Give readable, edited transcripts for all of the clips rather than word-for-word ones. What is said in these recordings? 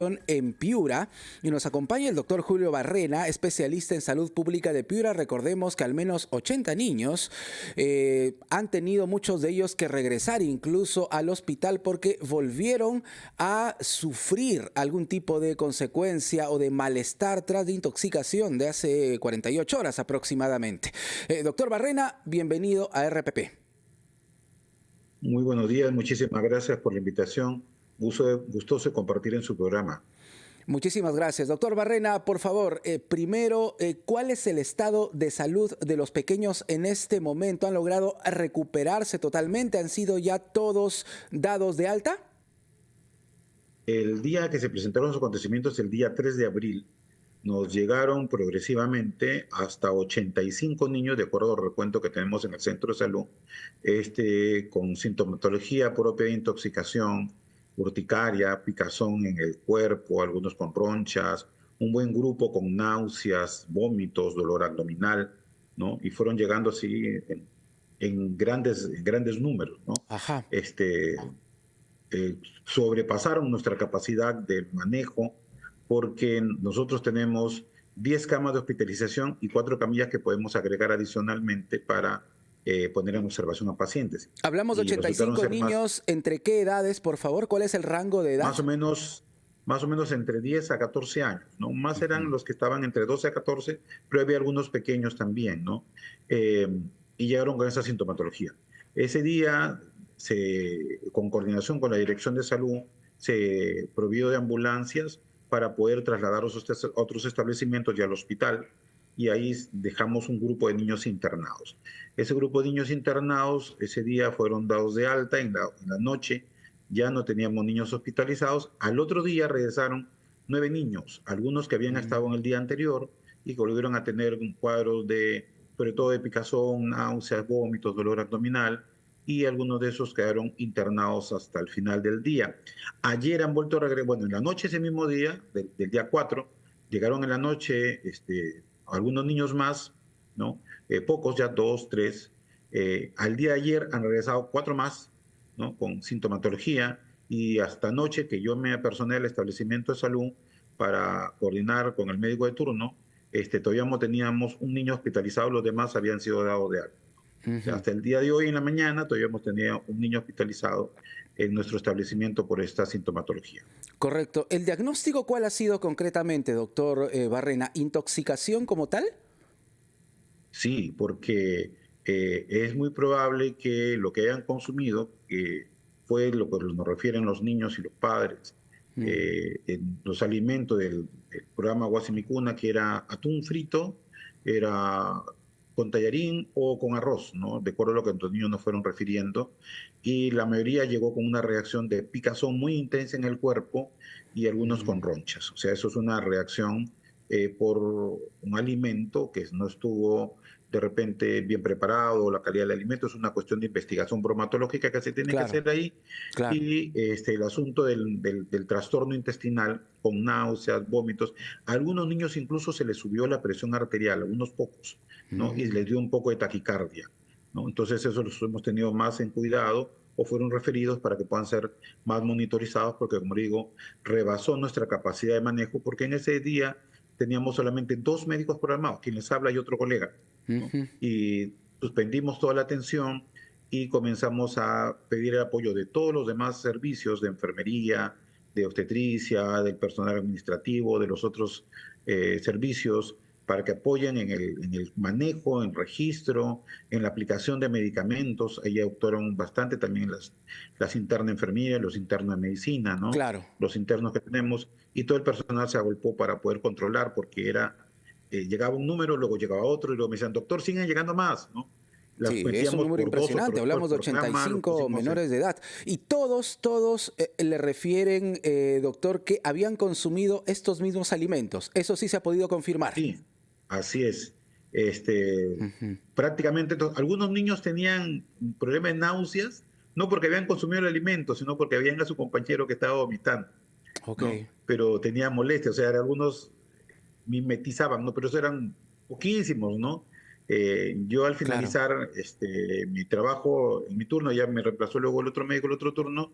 en Piura y nos acompaña el doctor Julio Barrena, especialista en salud pública de Piura. Recordemos que al menos 80 niños han tenido muchos de ellos que regresar incluso al hospital porque volvieron a sufrir algún tipo de consecuencia o de malestar tras de intoxicación de hace 48 horas aproximadamente. Doctor Barrena, bienvenido a RPP. Muy buenos días, muchísimas gracias por la invitación. Gustoso compartir en su programa. Muchísimas gracias. Doctor Barrena, por favor, primero, ¿cuál es el estado de salud de los pequeños en este momento? ¿Han logrado recuperarse totalmente? ¿Han sido ya todos dados de alta? El día que se presentaron los acontecimientos, el día 3 de abril, nos llegaron progresivamente hasta 85 niños, de acuerdo al recuento que tenemos en el centro de salud, con sintomatología propia de intoxicación, urticaria, picazón en el cuerpo, algunos con ronchas, un buen grupo con náuseas, vómitos, dolor abdominal, ¿no? Y fueron llegando así en grandes números, ¿no? Ajá. Sobrepasaron nuestra capacidad de manejo porque nosotros tenemos 10 camas de hospitalización y 4 camillas que podemos agregar adicionalmente para poner en observación a pacientes. Hablamos de 85 niños, ¿entre qué edades, por favor? ¿Cuál es el rango de edad? Más o menos entre 10 a 14 años, ¿no? Más eran los que estaban entre 12 a 14, pero había algunos pequeños también, ¿no? Y llegaron con esa sintomatología. Ese día, con coordinación con la Dirección de Salud, se provió de ambulancias para poder trasladarlos a otros establecimientos y al hospital, y ahí dejamos un grupo de niños internados. Ese grupo de niños internados ese día fueron dados de alta en la noche, ya no teníamos niños hospitalizados. Al otro día regresaron 9 niños, algunos que habían estado en el día anterior y que volvieron a tener un cuadro sobre todo de picazón, náuseas, vómitos, dolor abdominal, y algunos de esos quedaron internados hasta el final del día. Ayer han vuelto a regresar, bueno, en la noche ese mismo día, del día 4, llegaron en la noche algunos niños más, ¿no? Pocos, ya 2, 3. Al día de ayer han regresado 4 más, ¿no? Con sintomatología, y hasta anoche que yo me apersoné al establecimiento de salud para coordinar con el médico de turno, todavía no teníamos un niño hospitalizado, los demás habían sido dados de alta. O sea, hasta el día de hoy en la mañana todavía hemos tenido un niño hospitalizado en nuestro establecimiento por esta sintomatología. Correcto. ¿El diagnóstico cuál ha sido concretamente, doctor Barrena? ¿Intoxicación como tal? Sí, porque es muy probable que lo que hayan consumido, que fue lo que nos refieren los niños y los padres, en los alimentos del programa Guasimicuna, que era atún frito, era con tallarín o con arroz, ¿no? De acuerdo a lo que los niños nos fueron refiriendo, y la mayoría llegó con una reacción de picazón muy intensa en el cuerpo y algunos con ronchas. O sea, eso es una reacción por un alimento que no estuvo de repente bien preparado, la calidad del alimento. Es una cuestión de investigación bromatológica que se tiene que hacer ahí. Claro. Y el asunto del trastorno intestinal con náuseas, vómitos. A algunos niños incluso se les subió la presión arterial, a unos pocos, ¿no? Y les dio un poco de taquicardia, ¿no? Entonces eso los hemos tenido más en cuidado o fueron referidos para que puedan ser más monitorizados porque, como digo, rebasó nuestra capacidad de manejo porque en ese día teníamos solamente 2 médicos programados, quien les habla y otro colega, ¿no? Y suspendimos toda la atención y comenzamos a pedir el apoyo de todos los demás servicios de enfermería, de obstetricia, del personal administrativo, de los otros servicios, para que apoyen en el manejo, en registro, en la aplicación de medicamentos. Ahí actuaron bastante también las internas enfermeras, los internos de medicina, ¿no? Claro. Los internos que tenemos, y todo el personal se agolpó para poder controlar, porque llegaba un número, luego llegaba otro, y luego me decían, doctor, siguen llegando más, ¿no? Las sí, es un número impresionante, hablamos de 85 menores de edad. Y todos le refieren, doctor, que habían consumido estos mismos alimentos. ¿Eso sí se ha podido confirmar? Sí, así es. Prácticamente algunos niños tenían problemas de náuseas, no porque habían consumido el alimento, sino porque habían a su compañero que estaba vomitando. Okay. ¿No? Pero tenían molestias, o sea, algunos mimetizaban, ¿no? Pero eso eran poquísimos, ¿no? Yo al Claro. finalizar mi trabajo, en mi turno, ya me reemplazó luego el otro médico, el otro turno,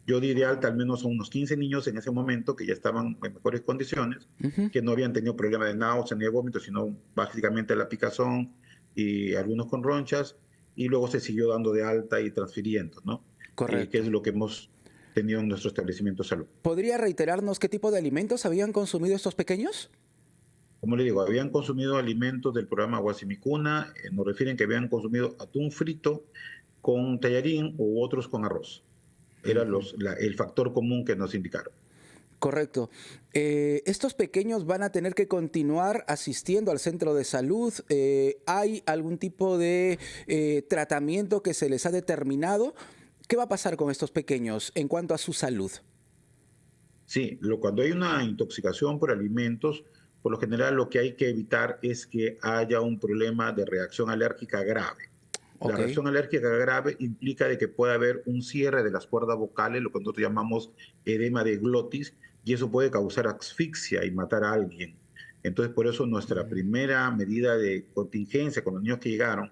yo di de alta al menos a unos 15 niños en ese momento que ya estaban en mejores condiciones, Ujú. que no habían tenido problema de náusea ni de vómito, sino básicamente la picazón y algunos con ronchas, y luego se siguió dando de alta y transfiriendo, ¿no? Que es Correcto. lo que hemos tenido en nuestro establecimiento de salud. ¿Podría reiterarnos qué tipo de alimentos habían consumido estos pequeños? Como le digo, habían consumido alimentos del programa Guasimicuna, nos refieren que habían consumido atún frito con tallarín u otros con arroz. Era Ujú. el factor común que nos indicaron. Correcto. ¿Estos pequeños van a tener que continuar asistiendo al centro de salud? ¿Hay algún tipo de tratamiento que se les ha determinado? ¿Qué va a pasar con estos pequeños en cuanto a su salud? Sí, cuando hay una intoxicación por alimentos, por lo general lo que hay que evitar es que haya un problema de reacción alérgica grave. La Ok, reacción alérgica grave implica de que puede haber un cierre de las cuerdas vocales, lo que nosotros llamamos edema de glotis, y eso puede causar asfixia y matar a alguien. Entonces, por eso nuestra primera medida de contingencia con los niños que llegaron,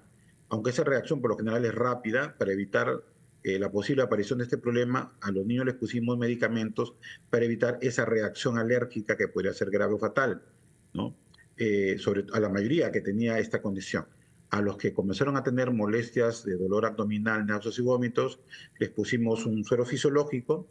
aunque esa reacción por lo general es rápida, para evitar la posible aparición de este problema, a los niños les pusimos medicamentos para evitar esa reacción alérgica que podría ser grave o fatal, ¿no? A la mayoría que tenía esta condición. A los que comenzaron a tener molestias de dolor abdominal, náuseas y vómitos, les pusimos un suero fisiológico.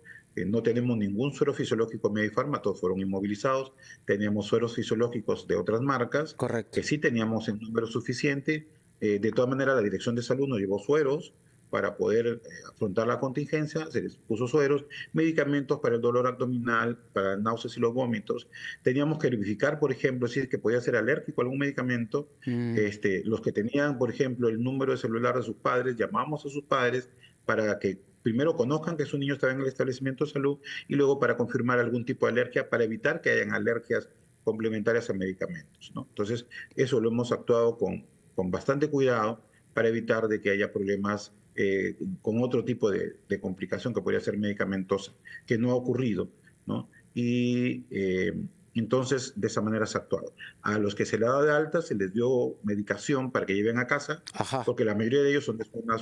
No tenemos ningún suero fisiológico Medifarma, todos fueron inmovilizados. Teníamos sueros fisiológicos de otras marcas, correcto. que sí teníamos en número suficiente. De todas maneras, la Dirección de Salud nos llevó sueros para poder afrontar la contingencia, se les puso sueros, medicamentos para el dolor abdominal, para náuseas y los vómitos. Teníamos que verificar, por ejemplo, si es que podía ser alérgico a algún medicamento. Mm, Los que tenían, por ejemplo, el número de celular de sus padres, llamamos a sus padres para que primero conozcan que su niño estaba en el establecimiento de salud y luego para confirmar algún tipo de alergia para evitar que hayan alergias complementarias a medicamentos, ¿no? Entonces, eso lo hemos actuado con bastante cuidado para evitar de que haya problemas con otro tipo de complicación que podría ser medicamentosa, que no ha ocurrido, ¿no? Y entonces, de esa manera se ha actuado. A los que se les da de alta se les dio medicación para que lleven a casa, ajá, porque la mayoría de ellos son de zona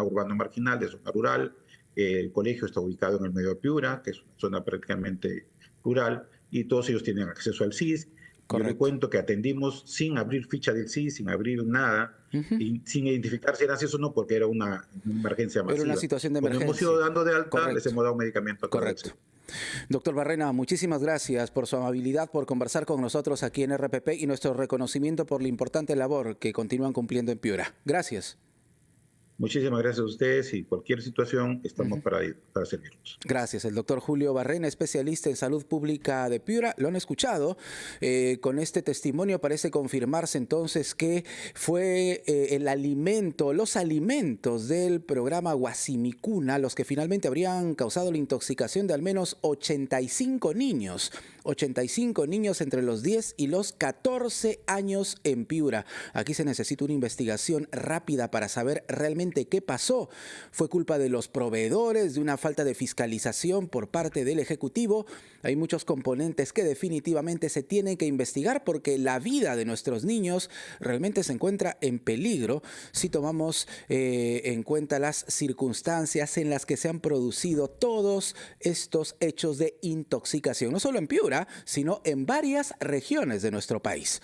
urbano marginal, de zona rural. El colegio está ubicado en el medio de Piura, que es una zona prácticamente rural, y todos ellos tienen acceso al SIS. Yo le correcto. cuento que atendimos sin abrir ficha del SIS, sin abrir nada, Ujú. y sin identificar si era SIS o no, porque era una emergencia Era una masiva. situación de Cuando hemos ido emergencia. dando de alta, les Correcto, hemos dado medicamento a través del correcto. SIS. Doctor Barrena, muchísimas gracias por su amabilidad, por conversar con nosotros aquí en RPP y nuestro reconocimiento por la importante labor que continúan cumpliendo en Piura. Gracias. Muchísimas gracias a ustedes y cualquier situación estamos para servirlos. Gracias. El doctor Julio Barrena, especialista en salud pública de Piura, lo han escuchado. Con este testimonio parece confirmarse entonces que fue el alimento, los alimentos del programa Guasimicuna los que finalmente habrían causado la intoxicación de al menos 85 niños. 85 niños entre los 10 y los 14 años en Piura. Aquí se necesita una investigación rápida para saber realmente qué pasó. ¿Fue culpa de los proveedores, de una falta de fiscalización por parte del Ejecutivo? Hay muchos componentes que definitivamente se tienen que investigar porque la vida de nuestros niños realmente se encuentra en peligro si tomamos en cuenta las circunstancias en las que se han producido todos estos hechos de intoxicación, no solo en Piura, sino en varias regiones de nuestro país.